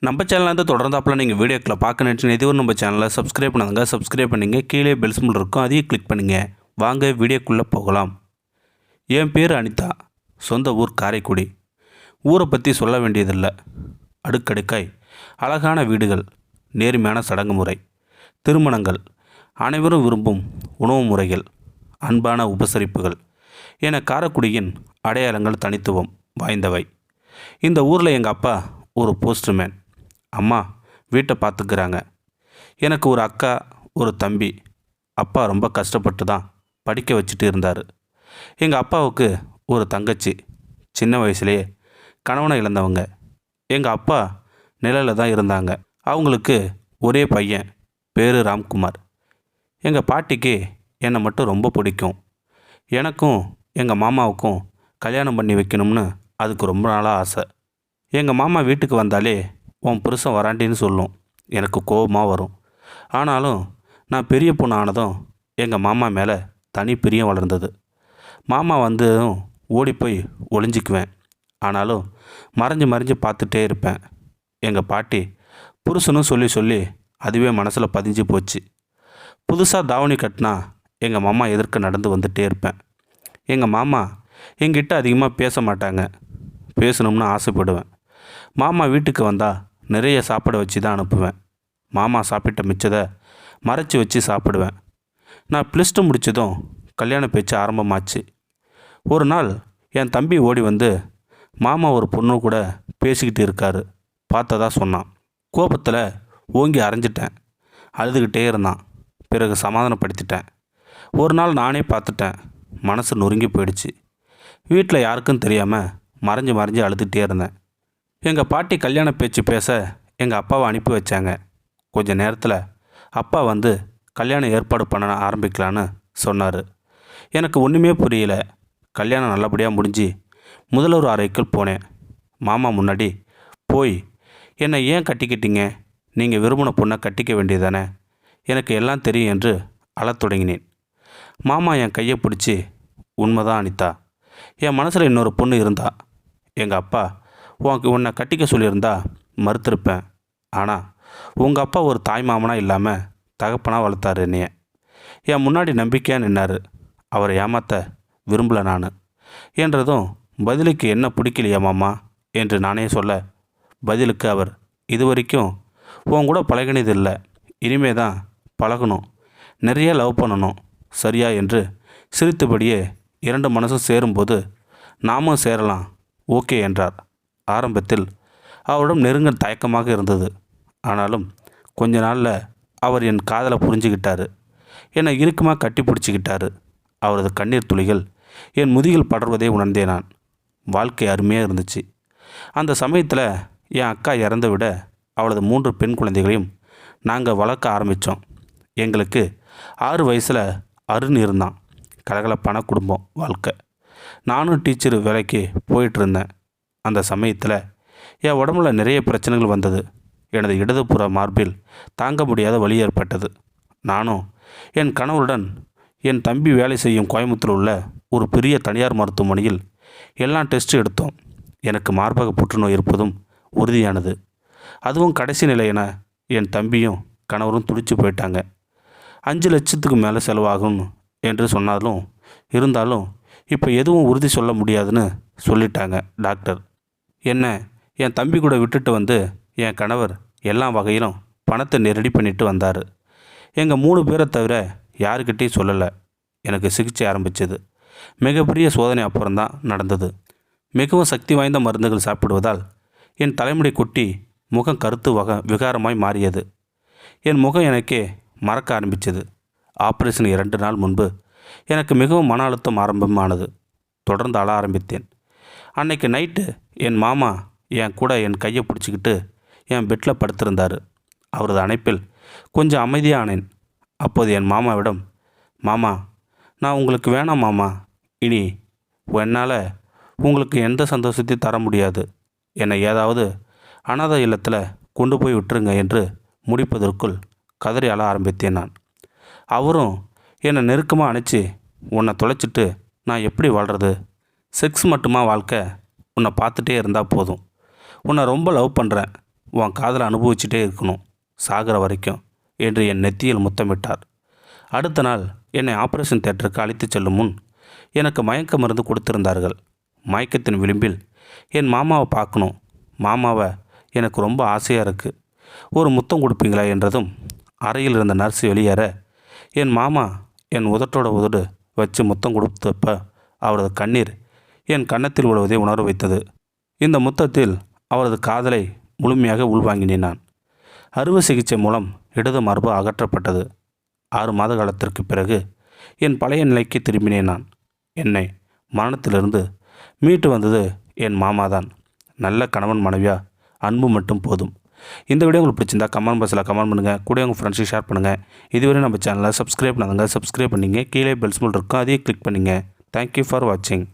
நம்ம சேனல்லேருந்து தொடர்ந்தாப்பில் நீங்கள் வீடியோக்களை பார்க்க நினச்சிங்க இதுவரை நம்ம சேனலை சப்ஸ்கிரைப் பண்ணாங்க. சப்ஸ்கிரைப் பண்ணிங்க. கீழே பெல் சிம்பிள் இருக்கும், அதையும் கிளிக் பண்ணிங்க. வாங்க வீடியோக்குள்ளே போகலாம். என் பேர் அனிதா. சொந்த ஊர் காரைக்குடி. ஊரை பற்றி சொல்ல வேண்டியதில்லை. அடுக்கடுக்காய் அழகான வீடுகள், நேர்மையான சடங்கு முறை, திருமணங்கள், அனைவரும் விரும்பும் உணவு முறைகள், அன்பான உபசரிப்புகள் என காரைக்குடியின் அடையாளங்கள் தனித்துவம் வாய்ந்தவை. இந்த ஊரில் எங்கள் அப்பா ஒரு போஸ்ட்மேன், அம்மா வீட்டை பார்த்துக்கிறாங்க. எனக்கு ஒரு அக்கா, ஒரு தம்பி. அப்பா ரொம்ப கஷ்டப்பட்டு தான் படிக்க வச்சுட்டு இருந்தார். எங்கள் அப்பாவுக்கு ஒரு தங்கச்சி, சின்ன வயசுலேயே கணவனை இழந்தவங்க. எங்கள் அப்பா நிழலில் தான் இருந்தாங்க. அவங்களுக்கு ஒரே பையன், பேர் ராம்குமார். எங்கள் பாட்டிக்கு என்னை மட்டும் ரொம்ப பிடிக்கும். எனக்கும் எங்கள் மாமாவுக்கும் கல்யாணம் பண்ணி வைக்கணும்னு அதுக்கு ரொம்ப நாளாக ஆசை. எங்கள் மாமா வீட்டுக்கு வந்தாலே உன் புருஷன் வராண்டின்னு சொல்லும். எனக்கு கோபமாக வரும். ஆனாலும் நான் பெரிய பொண்ணு ஆனதும் எங்கள் மாமா மேலே தனி பிரியம் வளர்ந்தது. மாமா வந்ததும் ஓடி போய் ஒளிஞ்சிக்குவேன். ஆனாலும் மறைஞ்சு மறைஞ்சு பார்த்துட்டே இருப்பேன். எங்கள் பாட்டி புருஷனும் சொல்லி சொல்லி அதுவே மனசில் பதிஞ்சு போச்சு. புதுசாக தாவணி கட்டினா எங்கள் மாமா எதிர்க்க நடந்து வந்துகிட்டே இருப்பேன். எங்கள் மாமா என்கிட்ட அதிகமாக பேச மாட்டாங்க. பேசணும்னு ஆசைப்படுவேன். மாமா வீட்டுக்கு வந்தால் நிறைய சாப்பிட வச்சு தான் அனுப்புவேன். மாமா சாப்பிட்ட மிச்சதை மறைச்சி வச்சு சாப்பிடுவேன். நான் +2 முடித்ததும் கல்யாண பேச்சு ஆரம்பமாச்சு. ஒரு நாள் என் தம்பி ஓடி வந்து மாமா ஒரு பொண்ணு கூட பேசிக்கிட்டு இருக்காரு பார்த்ததா சொன்னான். கோபத்தில் ஓங்கி அரைஞ்சிட்டேன். அழுதுகிட்டே இருந்தான். பிறகு சமாதானப்படுத்திட்டேன். ஒரு நாள் நானே பார்த்துட்டேன். மனசு நொறுங்கி போயிடுச்சு. வீட்டில் யாருக்கும் தெரியாமல் மறைஞ்சு மறைஞ்சு அழுதுகிட்டே இருந்தேன். எங்கள் பாட்டி கல்யாண பேச்சு பேச எங்கள் அப்பாவை அனுப்பி வச்சாங்க. கொஞ்ச நேரத்தில் அப்பா வந்து கல்யாணம் ஏற்பாடு பண்ண ஆரம்பிக்கலான்னு சொன்னார். எனக்கு ஒன்றுமே புரியல. கல்யாணம் நல்லபடியாக முடிஞ்சு முதல்வர் அறைக்குள் போனேன். மாமா முன்னாடி போய், என்னை ஏன் கட்டிக்கிட்டீங்க? நீங்கள் விரும்பின பொண்ணை கட்டிக்க வேண்டியதானே? எனக்கு எல்லாம் தெரியும் என்று அழத் தொடங்கினேன். மாமா என் கையை பிடிச்சி, உண்மைதான் அனிதா, என் மனசில் இன்னொரு பொண்ணு இருந்தா. எங்கள் அப்பா உன்னை கட்டிக்க சொல்லியிருந்தா மறுத்திருப்பேன். ஆனால் உங்கள் அப்பா ஒரு தாய் மாமனாக இல்லாமல் தகப்பனாக வளர்த்தாரு என்னைய. என் முன்னாடி நம்பிக்கையாக நின்னார். அவரை ஏமாற்ற விரும்பலை நான் என்றதும், பதிலுக்கு என்ன பிடிக்கலையா மாமா என்று நானே சொல்ல, பதிலுக்கு அவர், இது வரைக்கும் உன் கூட பழகினது இல்லை, இனிமே தான் பழகணும், நிறைய லவ் பண்ணணும், சரியா என்று சிரித்தபடியே 2 மனசும் சேரும்போது நாமும் சேரலாம், ஓகே என்றார். ஆரம்பத்தில் அவரிடம் நெருங்க தயக்கமாக இருந்தது. ஆனாலும் கொஞ்ச நாளில் அவர் என் காதலை புரிஞ்சுக்கிட்டாரு. என்னை இறுக்கமாக கட்டி பிடிச்சிக்கிட்டாரு. அவரது கண்ணீர் துளிகள் என் முதுகில் படர்வதை உணர்ந்தே நான். வாழ்க்கை அருமையாக இருந்துச்சு. அந்த சமயத்தில் என் அக்கா இறந்து விட அவளது 3 பெண் குழந்தைகளையும் நாங்கள் வளர்க்க ஆரம்பித்தோம். எங்களுக்கு 6 வயசில் அருண் இருந்தான். கலகலப்பான குடும்பம் வாழ்க்கை. நானும் டீச்சர் வேலைக்கு போயிட்டுருந்தேன். அந்த சமயத்தில் என் உடம்புல நிறைய பிரச்சனைகள் வந்தது. எனது இடதுபுற மார்பில் தாங்க முடியாத வலி ஏற்பட்டது. நானும் என் கணவருடன் என் தம்பி வேலை செய்யும் கோயம்புத்தூர் உள்ள ஒரு பெரிய தனியார் மருத்துவமனையில் எல்லாம் டெஸ்ட் எடுத்தோம். எனக்கு மார்பக புற்றுநோய் இருப்பதும் உறுதியானது. அதுவும் கடைசி நிலை என என் தம்பியும் கணவரும் துடிச்சு போயிட்டாங்க. 5 லட்சத்துக்கு மேலே செலவாகும் என்று சொன்னாலும் இருந்தாலும் இப்போ எதுவும் உறுதி சொல்ல முடியாதுன்னு சொல்லிட்டாங்க டாக்டர். என்ன என் தம்பி கூட விட்டுட்டு வந்து என் கணவர் எல்லா வகையிலும் பணத்தை ரெடி பண்ணிட்டு வந்தார். எங்கள் 3 பேரை தவிர யாருக்கிட்டையும் சொல்லலை. எனக்கு சிகிச்சை ஆரம்பித்தது மிகப்பெரிய சோதனை அப்புறம்தான் நடந்தது. மிகவும் சக்தி வாய்ந்த மருந்துகள் சாப்பிடுவதால் என் தலைமுடி கொட்டி முகம் கருத்து விகாரமாய் மாறியது. என் முகம் எனக்கே மறக்க ஆரம்பித்தது. ஆப்ரேஷன் 2 நாள் முன்பு எனக்கு மிகவும் மன அழுத்தம் ஆரம்பமானது. தொடர்ந்து அழ ஆரம்பித்தேன். அன்னைக்கு நைட்டு என் மாமா என் கூட என் கையை பிடிச்சிக்கிட்டு என் பெட்டில் படுத்திருந்தார். அவரது அணைப்பில் கொஞ்சம் அமைதியானேன். அப்போது என் மாமாவிடம், மாமா, நான் உங்களுக்கு வேணாம் மாமா, இனி என்னால் உங்களுக்கு எந்த சந்தோஷத்தையும் தர முடியாது, என்னை ஏதாவது அனாதை இல்லத்தில் கொண்டு போய் விட்டுருங்க என்று முடிப்பதற்குள் கதறி அழ ஆரம்பித்தேன் நான். அவரும் என்னை நெருக்கமாக அணைச்சி, உன்னை தொலைச்சிட்டு நான் எப்படி வாழ்கிறது? செக்ஸ் மட்டுமா வாழ்க்கை? உன்னை பார்த்துட்டே இருந்தால் போதும். உன்னை ரொம்ப லவ் பண்ணுறேன். உன் காதலை அனுபவிச்சுட்டே இருக்கணும் சாகிற வரைக்கும் என்று என் நெத்தியில் முத்தமிட்டார். அடுத்த நாள் என்னை ஆபரேஷன் தியேட்டருக்கு அழைத்துச் செல்லும் முன் எனக்கு மயக்க மருந்து கொடுத்திருந்தார்கள். மயக்கத்தின் விளிம்பில் என் மாமாவை பார்க்கணும், மாமாவை எனக்கு ரொம்ப ஆசையாக இருக்குது, ஒரு முத்தம் கொடுப்பீங்களா என்றதும் அறையில் இருந்த நர்ஸ் வெளியேற என் மாமா என் உதட்டோட உதடு வச்சு முத்தம் கொடுத்தப்ப அவரது கண்ணீர் என் கன்னத்தில் விழுவதை உணர வைத்தது. இந்த முத்தத்தில் அவரது காதலை முழுமையாக உள்வாங்கினேன் நான். அறுவை சிகிச்சை மூலம் இடது மார்பு அகற்றப்பட்டது. 6 மாத காலத்திற்கு பிறகு என் பழைய நிலைக்கு திரும்பினேன் நான். என்னை மரணத்திலிருந்து மீட்டு வந்தது என் மாமாதான். நல்ல கணவன் மனைவியா அன்பு மட்டும் போதும். இந்த வீடியோ உங்களுக்கு பிடிச்சிருந்தா கமெண்ட் பாக்ஸில் கமெண்ட் பண்ணுங்கள், கூட உங்கள் ஃப்ரெண்ட்ஸுக்கு ஷேர் பண்ணுங்கள். இதுவரை நம்ம சேனலை சப்ஸ்கிரைப் பண்ணுங்க, சப்ஸ்கிரைப் பண்ணிங்க, கீழே பெல் சிம்பல் இருக்கும், அதையே கிளிக் பண்ணிங்க. தேங்க்யூ ஃபார் வாட்சிங்.